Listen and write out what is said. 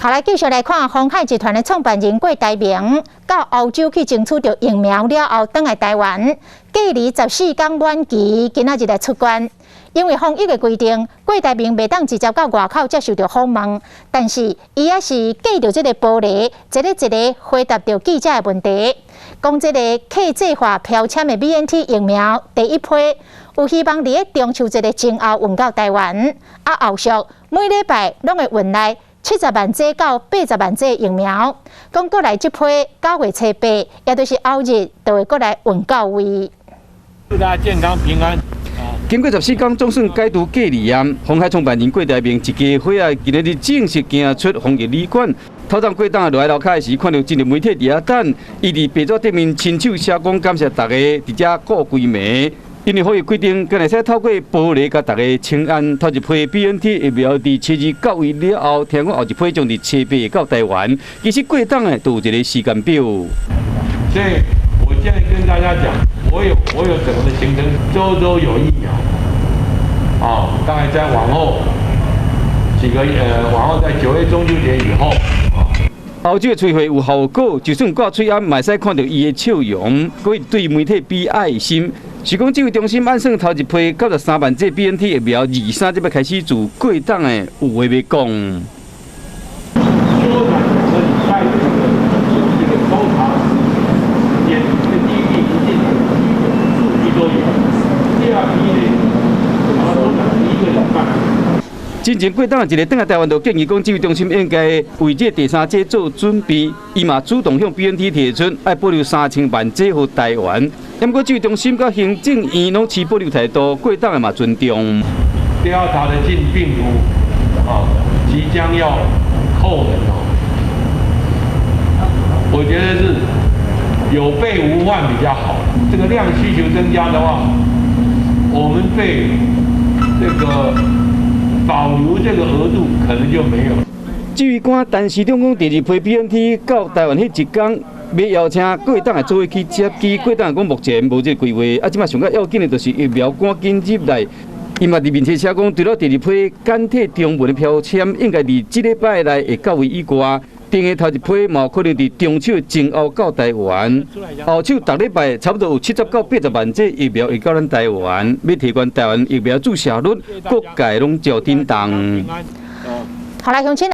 后来继续来看鸿海集团的创办人郭台铭，到澳洲去争取到疫苗了后，返来台湾，隔离14天满期，今仔日来出关。因为防疫的规定，郭台铭袂当直接到外口接受到访问，但是伊也是隔着这个玻璃，一个回答到记者的问题，讲这个客制化标签的 BNT 疫苗第一批，有希望伫中秋节的前后运到台湾，后续每礼拜拢会运来70万剂到80万剂疫苗，讲过来这批9月初8，也就是后日就会过来运到位。祝大家健康平安。经过14天总算解除隔离验，鸿海创办人郭台铭一家伙仔今日正式行出防疫旅馆。头站过档落来楼骹时，看到真侪媒体伫遐等，伊伫白纸顶面亲手写讲感谢大家伫遮顾规暝。因为防疫规定，敢会使透过玻璃甲大家请安。头一批 BNT 疫苗伫7日到位了后，听讲后一批将伫7月到台湾。其实过档的都有一个时间表。所以我现在跟大家讲，我有整个的行程，周有疫苗。大概在往后往后在9月中秋节以后。澳洲的催会有效果，就算挂嘴暗，嘛使看到伊的笑容。佮伊对媒体比爱心。是讲指挥中心按算头一批93万剂 BNT 疫苗，23就要开始做过档的，有话要讲。缩短和你带这个抽查时间，这第一批不进数据都有，第二批呢，把它缩短1个礼拜。之前过档一个返来台湾，就建议讲指挥中心应该为这第三剂做准备。伊嘛主动向 BNT 提出，要保留3000万剂予台湾。不过指挥中心甲行政院拢持保留态度，过档的嘛尊重。调查的进病毒即将要扣人我觉得是有备无患比较好。这个量需求增加的话，我们对这个保留这个额度可能就没有。至于讲，陈市长讲第2批 BNT 到台湾迄一天，要邀请过档的做伙去接机。过档讲目前无这规划，即马上较要紧的就是疫苗赶紧入来。伊嘛伫面册写讲，除了第2批简体中文的标签，应该伫这礼拜内会到位以外，定的头一批嘛可能伫中秋前后到台湾。后手逐礼拜差不多有70到80万剂疫苗会到咱台湾，要提高台湾疫苗注射率，各界拢照叮当。好来，乡亲。